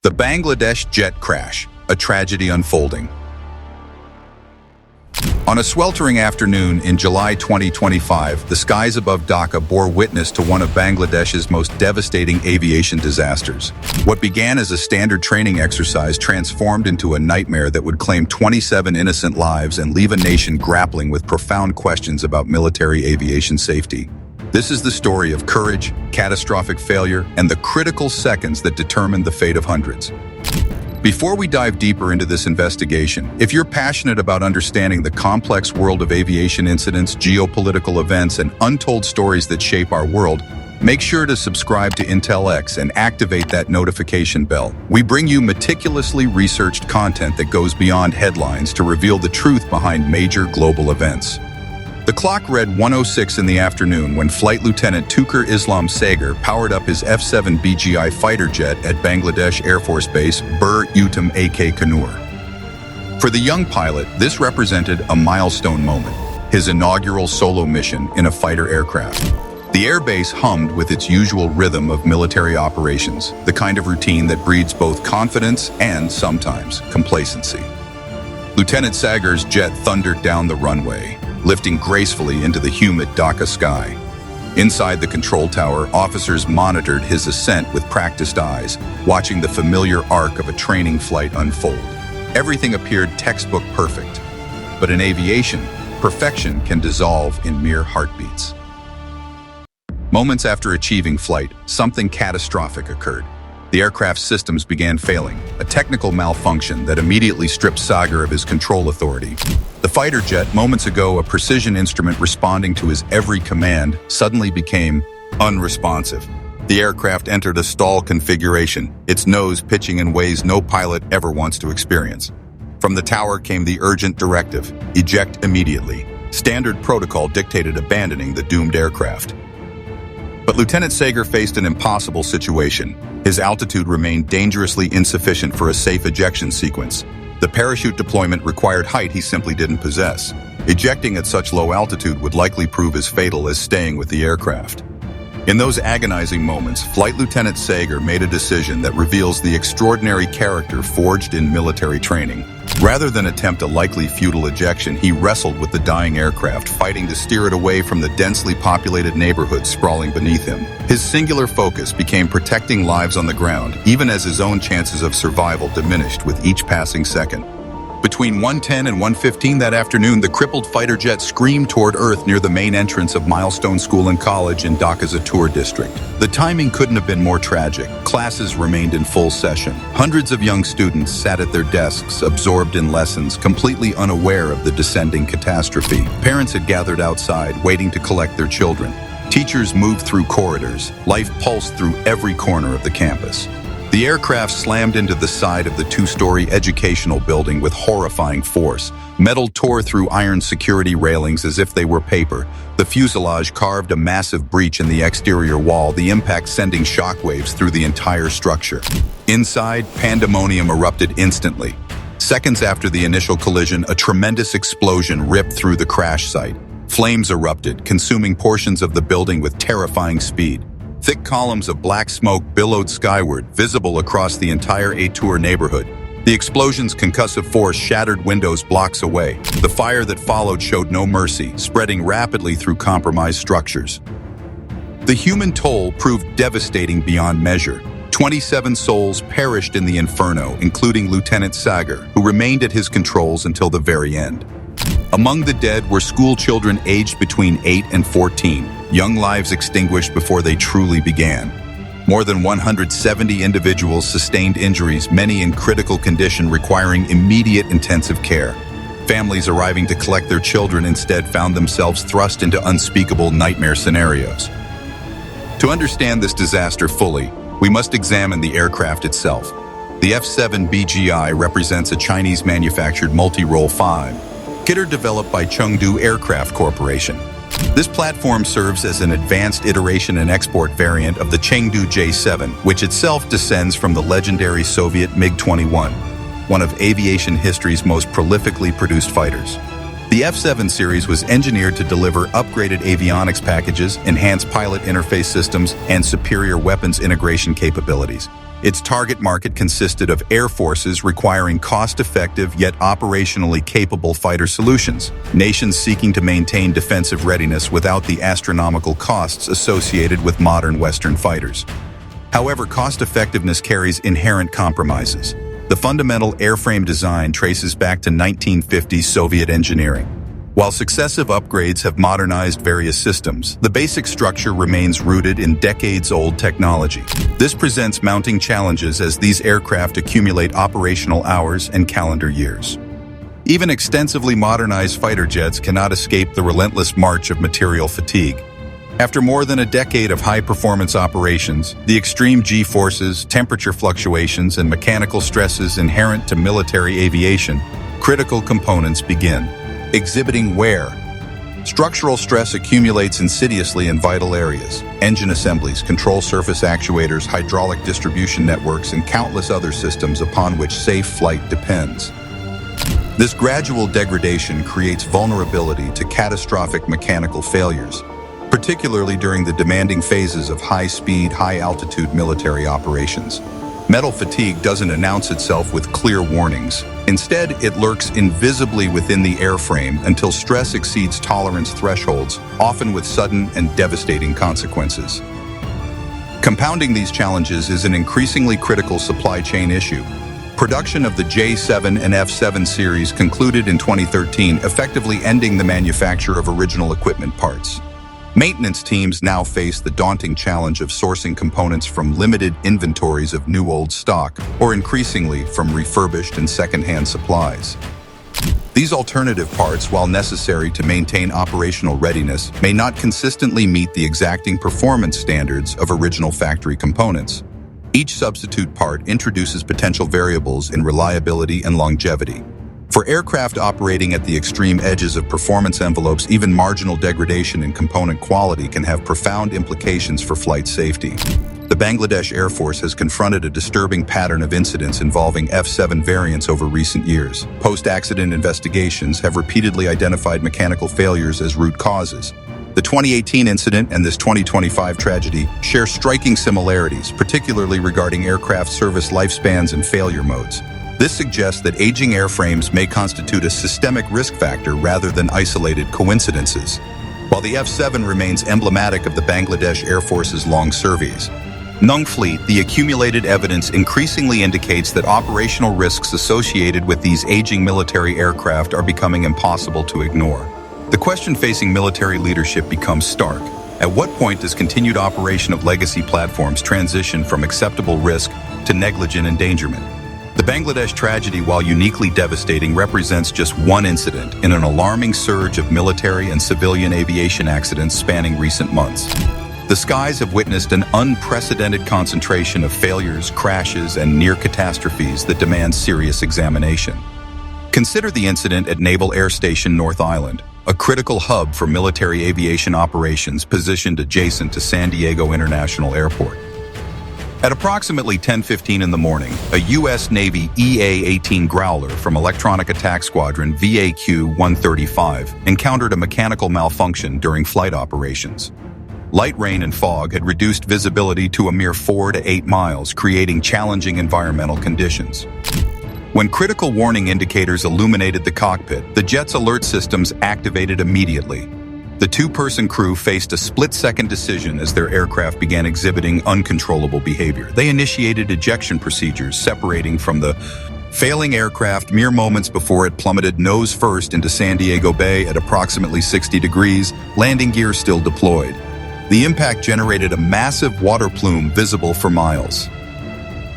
The Bangladesh jet crash, a tragedy unfolding. On a sweltering afternoon in July 2025, the skies above Dhaka bore witness to one of Bangladesh's most devastating aviation disasters. What began as a standard training exercise transformed into a nightmare that would claim 27 innocent lives and leave a nation grappling with profound questions about military aviation safety. This is the story of courage, catastrophic failure, and the critical seconds that determined the fate of hundreds. Before we dive deeper into this investigation, if you're passionate about understanding the complex world of aviation incidents, geopolitical events, and untold stories that shape our world, make sure to subscribe to IntelX and activate that notification bell. We bring you meticulously researched content that goes beyond headlines to reveal the truth behind major global events. The clock read 1:06 in the afternoon when Flight Lieutenant Tuker Islam Sager powered up his F-7 BGI fighter jet at Bangladesh Air Force Base Bir-Utum AK Kanur. For the young pilot, this represented a milestone moment, his inaugural solo mission in a fighter aircraft. The airbase hummed with its usual rhythm of military operations, the kind of routine that breeds both confidence and, sometimes, complacency. Lieutenant Sager's jet thundered down the runway, lifting gracefully into the humid Dhaka sky. Inside the control tower, officers monitored his ascent with practiced eyes, watching the familiar arc of a training flight unfold. Everything appeared textbook perfect. But in aviation, perfection can dissolve in mere heartbeats. Moments after achieving flight, something catastrophic occurred. The aircraft's systems began failing, a technical malfunction that immediately stripped Sager of his control authority. The fighter jet, moments ago a precision instrument responding to his every command, suddenly became unresponsive. The aircraft entered a stall configuration, its nose pitching in ways no pilot ever wants to experience. From the tower came the urgent directive: eject immediately. Standard protocol dictated abandoning the doomed aircraft. But Lieutenant Sager faced an impossible situation. His altitude remained dangerously insufficient for a safe ejection sequence. The parachute deployment required height he simply didn't possess. Ejecting at such low altitude would likely prove as fatal as staying with the aircraft. In those agonizing moments, Flight Lieutenant Sager made a decision that reveals the extraordinary character forged in military training. Rather than attempt a likely futile ejection, he wrestled with the dying aircraft, fighting to steer it away from the densely populated neighborhoods sprawling beneath him. His singular focus became protecting lives on the ground, even as his own chances of survival diminished with each passing second. Between 1:10 and 1:15 that afternoon, the crippled fighter jet screamed toward Earth near the main entrance of Milestone School and College in Dhaka's Atur district. The timing couldn't have been more tragic. Classes remained in full session. Hundreds of young students sat at their desks, absorbed in lessons, completely unaware of the descending catastrophe. Parents had gathered outside, waiting to collect their children. Teachers moved through corridors. Life pulsed through every corner of the campus. The aircraft slammed into the side of the two-story educational building with horrifying force. Metal tore through iron security railings as if they were paper. The fuselage carved a massive breach in the exterior wall, the impact sending shockwaves through the entire structure. Inside, pandemonium erupted instantly. Seconds after the initial collision, a tremendous explosion ripped through the crash site. Flames erupted, consuming portions of the building with terrifying speed. Thick columns of black smoke billowed skyward, visible across the entire Atur neighborhood. The explosion's concussive force shattered windows blocks away. The fire that followed showed no mercy, spreading rapidly through compromised structures. The human toll proved devastating beyond measure. 27 souls perished in the inferno, including Lieutenant Sager, who remained at his controls until the very end. Among the dead were school children aged between 8 and 14, young lives extinguished before they truly began. More than 170 individuals sustained injuries, many in critical condition requiring immediate intensive care. Families arriving to collect their children instead found themselves thrust into unspeakable nightmare scenarios. To understand this disaster fully, we must examine the aircraft itself. The F-7 BGI represents a Chinese-manufactured multi-role 5. Kit developed by Chengdu Aircraft Corporation. This platform serves as an advanced iteration and export variant of the Chengdu J-7, which itself descends from the legendary Soviet MiG-21, one of aviation history's most prolifically produced fighters. The F-7 series was engineered to deliver upgraded avionics packages, enhanced pilot interface systems, and superior weapons integration capabilities. Its target market consisted of air forces requiring cost-effective yet operationally capable fighter solutions, nations seeking to maintain defensive readiness without the astronomical costs associated with modern Western fighters. However, cost-effectiveness carries inherent compromises. The fundamental airframe design traces back to 1950s Soviet engineering. While successive upgrades have modernized various systems, the basic structure remains rooted in decades-old technology. This presents mounting challenges as these aircraft accumulate operational hours and calendar years. Even extensively modernized fighter jets cannot escape the relentless march of material fatigue. After more than a decade of high-performance operations, the extreme G-forces, temperature fluctuations, and mechanical stresses inherent to military aviation, critical components begin exhibiting wear. Structural stress accumulates insidiously in vital areas: engine assemblies, control surface actuators, hydraulic distribution networks, and countless other systems upon which safe flight depends. This gradual degradation creates vulnerability to catastrophic mechanical failures, particularly during the demanding phases of high-speed, high-altitude military operations. Metal fatigue doesn't announce itself with clear warnings. Instead, it lurks invisibly within the airframe until stress exceeds tolerance thresholds, often with sudden and devastating consequences. Compounding these challenges is an increasingly critical supply chain issue. Production of the J7 and F7 series concluded in 2013, effectively ending the manufacture of original equipment parts. Maintenance teams now face the daunting challenge of sourcing components from limited inventories of new-old stock, or increasingly from refurbished and second-hand supplies. These alternative parts, while necessary to maintain operational readiness, may not consistently meet the exacting performance standards of original factory components. Each substitute part introduces potential variables in reliability and longevity. For aircraft operating at the extreme edges of performance envelopes, even marginal degradation in component quality can have profound implications for flight safety. The Bangladesh Air Force has confronted a disturbing pattern of incidents involving F-7 variants over recent years. Post-accident investigations have repeatedly identified mechanical failures as root causes. The 2018 incident and this 2025 tragedy share striking similarities, particularly regarding aircraft service lifespans and failure modes. This suggests that aging airframes may constitute a systemic risk factor rather than isolated coincidences. While the F-7 remains emblematic of the Bangladesh Air Force's long surveys, Nung Fleet, the accumulated evidence increasingly indicates that operational risks associated with these aging military aircraft are becoming impossible to ignore. The question facing military leadership becomes stark. At what point does continued operation of legacy platforms transition from acceptable risk to negligent endangerment? The Bangladesh tragedy, while uniquely devastating, represents just one incident in an alarming surge of military and civilian aviation accidents spanning recent months. The skies have witnessed an unprecedented concentration of failures, crashes, and near catastrophes that demand serious examination. Consider the incident at Naval Air Station North Island, a critical hub for military aviation operations positioned adjacent to San Diego International Airport. At approximately 10:15 in the morning, a U.S. Navy EA-18 Growler from Electronic Attack Squadron VAQ-135 encountered a mechanical malfunction during flight operations. Light rain and fog had reduced visibility to a mere 4 to 8 miles, creating challenging environmental conditions. When critical warning indicators illuminated the cockpit, the jet's alert systems activated immediately. The two-person crew faced a split-second decision as their aircraft began exhibiting uncontrollable behavior. They initiated ejection procedures, separating from the failing aircraft mere moments before it plummeted nose first into San Diego Bay at approximately 60 degrees, landing gear still deployed. The impact generated a massive water plume visible for miles.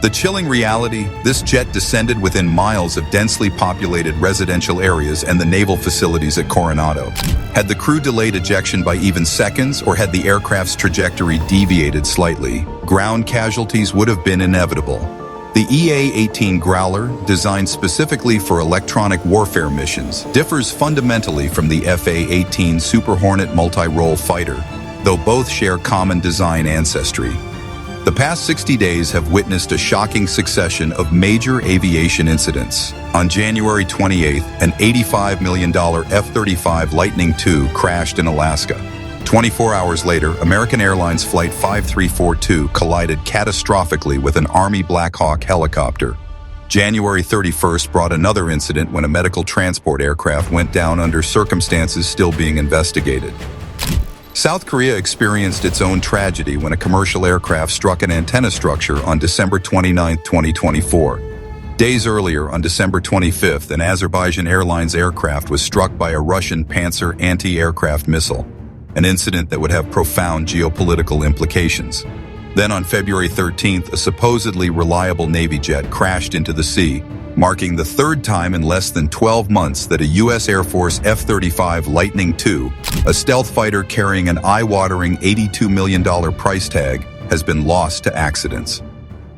The chilling reality, this jet descended within miles of densely populated residential areas and the naval facilities at Coronado. Had the crew delayed ejection by even seconds, or had the aircraft's trajectory deviated slightly, ground casualties would have been inevitable. The EA-18 Growler, designed specifically for electronic warfare missions, differs fundamentally from the FA-18 Super Hornet multi-role fighter, though both share common design ancestry. The past 60 days have witnessed a shocking succession of major aviation incidents. On January 28th, an $85 million F-35 Lightning II crashed in Alaska. 24 hours later, American Airlines Flight 5342 collided catastrophically with an Army Black Hawk helicopter. January 31st brought another incident when a medical transport aircraft went down under circumstances still being investigated. South Korea experienced its own tragedy when a commercial aircraft struck an antenna structure on December 29, 2024. Days earlier, on December 25th, an Azerbaijan Airlines aircraft was struck by a Russian Panzer anti-aircraft missile, an incident that would have profound geopolitical implications. Then on February 13th, a supposedly reliable Navy jet crashed into the sea, marking the third time in less than 12 months that a U.S. Air Force F-35 Lightning II, a stealth fighter carrying an eye-watering $82 million price tag, has been lost to accidents.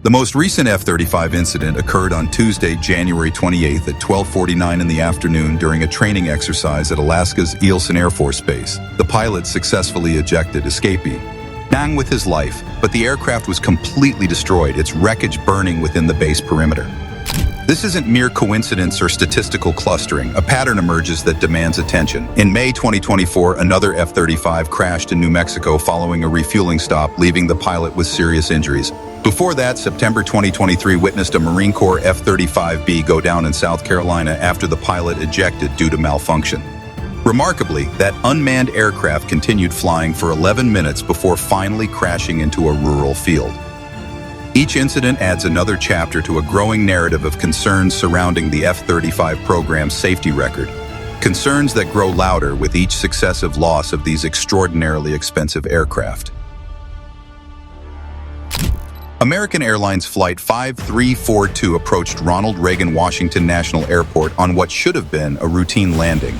The most recent F-35 incident occurred on Tuesday, January 28th at 12:49 in the afternoon during a training exercise at Alaska's Eielson Air Force Base. The pilot successfully ejected, escaping with his life, but the aircraft was completely destroyed, its wreckage burning within the base perimeter. This isn't mere coincidence or statistical clustering. A pattern emerges that demands attention. In May 2024, another F-35 crashed in New Mexico following a refueling stop, leaving the pilot with serious injuries. Before that, September 2023 witnessed a Marine Corps F-35B go down in South Carolina after the pilot ejected due to malfunction. Remarkably, that unmanned aircraft continued flying for 11 minutes before finally crashing into a rural field. Each incident adds another chapter to a growing narrative of concerns surrounding the F-35 program's safety record, concerns that grow louder with each successive loss of these extraordinarily expensive aircraft. American Airlines Flight 5342 approached Ronald Reagan Washington National Airport on what should have been a routine landing.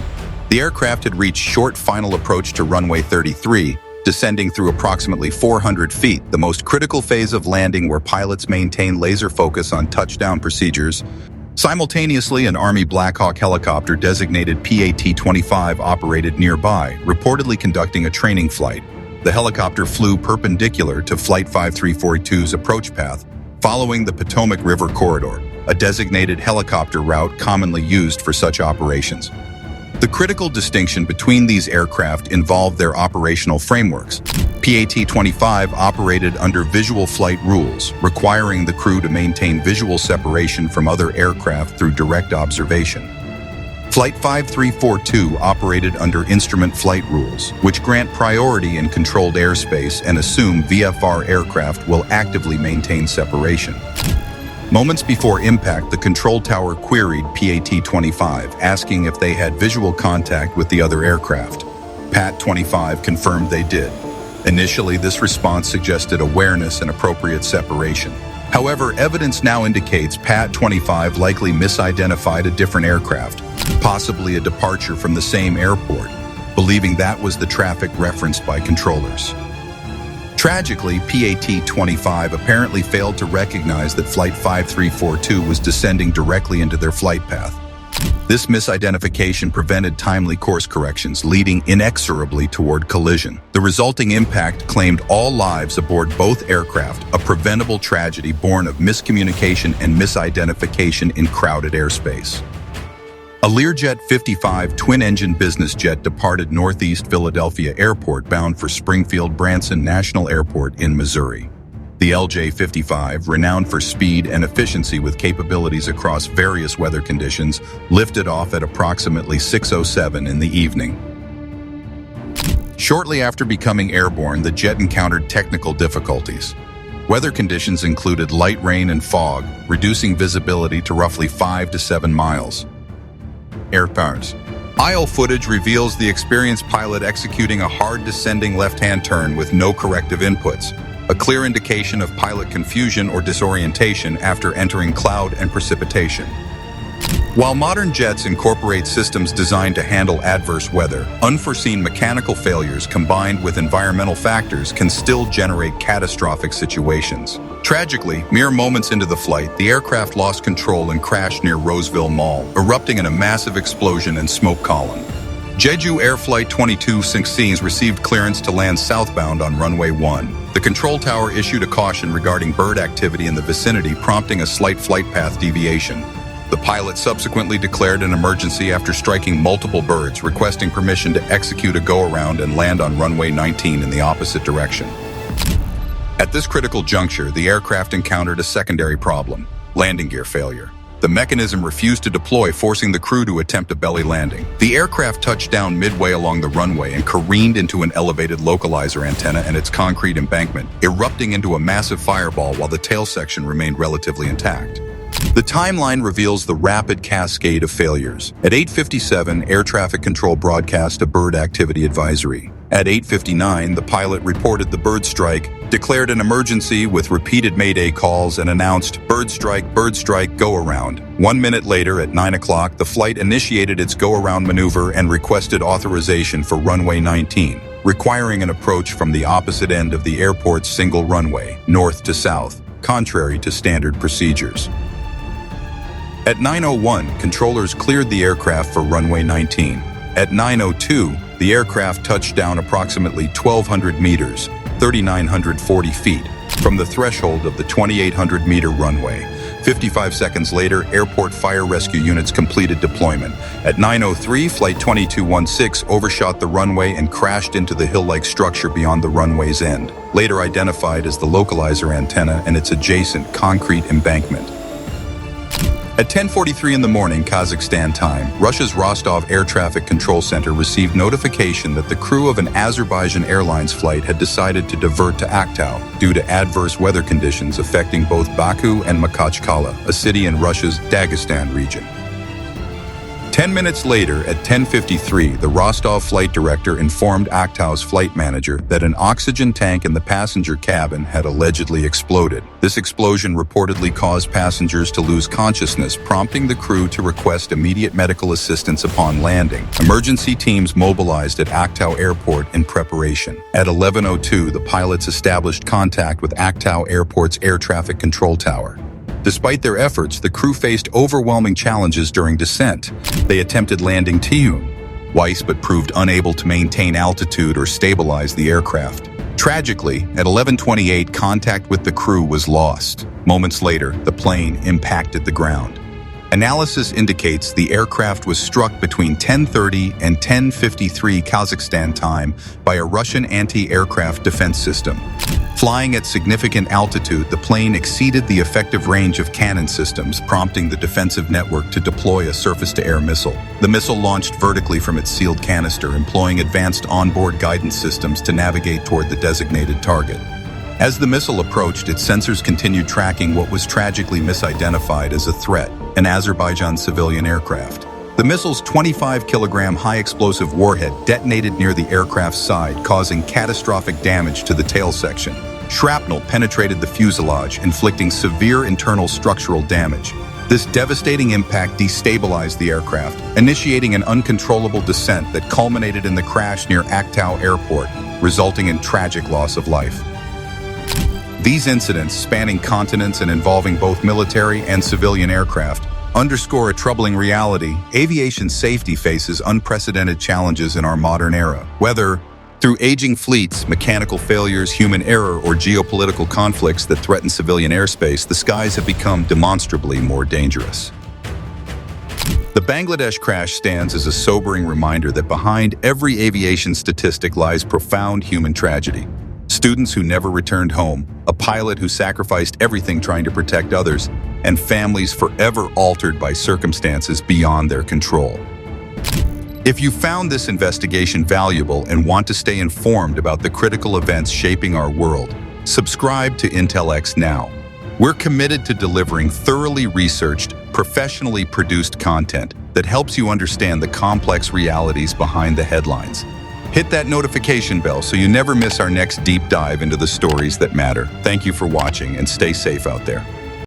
The aircraft had reached short final approach to runway 33, descending through approximately 400 feet, the most critical phase of landing where pilots maintain laser focus on touchdown procedures. Simultaneously, an Army Black Hawk helicopter designated PAT-25 operated nearby, reportedly conducting a training flight. The helicopter flew perpendicular to Flight 5342's approach path, following the Potomac River Corridor, a designated helicopter route commonly used for such operations. The critical distinction between these aircraft involved their operational frameworks. PAT-25 operated under visual flight rules, requiring the crew to maintain visual separation from other aircraft through direct observation. Flight 5342 operated under instrument flight rules, which grant priority in controlled airspace and assume VFR aircraft will actively maintain separation. Moments before impact, the control tower queried PAT-25, asking if they had visual contact with the other aircraft. PAT-25 confirmed they did. Initially, this response suggested awareness and appropriate separation. However, evidence now indicates PAT-25 likely misidentified a different aircraft, possibly a departure from the same airport, believing that was the traffic referenced by controllers. Tragically, PAT-25 apparently failed to recognize that Flight 5342 was descending directly into their flight path. This misidentification prevented timely course corrections, leading inexorably toward collision. The resulting impact claimed all lives aboard both aircraft, a preventable tragedy born of miscommunication and misidentification in crowded airspace. A Learjet 55 twin-engine business jet departed Northeast Philadelphia Airport bound for Springfield Branson National Airport in Missouri. The LJ-55, renowned for speed and efficiency with capabilities across various weather conditions, lifted off at approximately 6:07 in the evening. Shortly after becoming airborne, the jet encountered technical difficulties. Weather conditions included light rain and fog, reducing visibility to roughly 5 to 7 miles. Airframes. Aisle footage reveals the experienced pilot executing a hard descending left-hand turn with no corrective inputs, a clear indication of pilot confusion or disorientation after entering cloud and precipitation. While modern jets incorporate systems designed to handle adverse weather, unforeseen mechanical failures combined with environmental factors can still generate catastrophic situations. Tragically, mere moments into the flight, the aircraft lost control and crashed near Roseville Mall, erupting in a massive explosion and smoke column. Jeju Air Flight 2216 received clearance to land southbound on runway 1. The control tower issued a caution regarding bird activity in the vicinity, prompting a slight flight path deviation. The pilot subsequently declared an emergency after striking multiple birds, requesting permission to execute a go-around and land on runway 19 in the opposite direction. At this critical juncture, the aircraft encountered a secondary problem: landing gear failure. The mechanism refused to deploy, forcing the crew to attempt a belly landing. The aircraft touched down midway along the runway and careened into an elevated localizer antenna and its concrete embankment, erupting into a massive fireball while the tail section remained relatively intact. The timeline reveals the rapid cascade of failures. At 8:57, air traffic control broadcast a bird activity advisory. At 8:59, the pilot reported the bird strike, declared an emergency with repeated mayday calls, and announced bird strike, go around. 1 minute later, at 9 o'clock, the flight initiated its go-around maneuver and requested authorization for runway 19, requiring an approach from the opposite end of the airport's single runway, north to south, contrary to standard procedures. At 9:01, controllers cleared the aircraft for runway 19. At 9:02, the aircraft touched down approximately 1,200 meters, 3,940 feet, from the threshold of the 2,800-meter runway. 55 seconds later, airport fire rescue units completed deployment. At 9:03, Flight 2216 overshot the runway and crashed into the hill-like structure beyond the runway's end, later identified as the localizer antenna and its adjacent concrete embankment. At 10:43 in the morning, Kazakhstan time, Russia's Rostov Air Traffic Control Center received notification that the crew of an Azerbaijan Airlines flight had decided to divert to Aktau due to adverse weather conditions affecting both Baku and Makhachkala, a city in Russia's Dagestan region. 10 minutes later, at 10:53, the Rostov flight director informed Aktau's flight manager that an oxygen tank in the passenger cabin had allegedly exploded. This explosion reportedly caused passengers to lose consciousness, prompting the crew to request immediate medical assistance upon landing. Emergency teams mobilized at Aktau Airport in preparation. At 11:02, the pilots established contact with Aktau Airport's air traffic control tower. Despite their efforts, the crew faced overwhelming challenges during descent. They attempted landing twice, but proved unable to maintain altitude or stabilize the aircraft. Tragically, at 11:28, contact with the crew was lost. Moments later, the plane impacted the ground. Analysis indicates the aircraft was struck between 10:30 and 10:53 Kazakhstan time by a Russian anti-aircraft defense system. Flying at significant altitude, the plane exceeded the effective range of cannon systems, prompting the defensive network to deploy a surface-to-air missile. The missile launched vertically from its sealed canister, employing advanced onboard guidance systems to navigate toward the designated target. As the missile approached, its sensors continued tracking what was tragically misidentified as a threat: an Azerbaijan civilian aircraft. The missile's 25-kilogram high-explosive warhead detonated near the aircraft's side, causing catastrophic damage to the tail section. Shrapnel penetrated the fuselage, inflicting severe internal structural damage. This devastating impact destabilized the aircraft, initiating an uncontrollable descent that culminated in the crash near Aktau Airport, resulting in tragic loss of life. These incidents, spanning continents and involving both military and civilian aircraft, underscore a troubling reality. Aviation safety faces unprecedented challenges in our modern era. Whether through aging fleets, mechanical failures, human error, or geopolitical conflicts that threaten civilian airspace, the skies have become demonstrably more dangerous. The Bangladesh crash stands as a sobering reminder that behind every aviation statistic lies profound human tragedy. Students who never returned home, a pilot who sacrificed everything trying to protect others, and families forever altered by circumstances beyond their control. If you found this investigation valuable and want to stay informed about the critical events shaping our world, subscribe to IntelX now. We're committed to delivering thoroughly researched, professionally produced content that helps you understand the complex realities behind the headlines. Hit that notification bell so you never miss our next deep dive into the stories that matter. Thank you for watching and stay safe out there.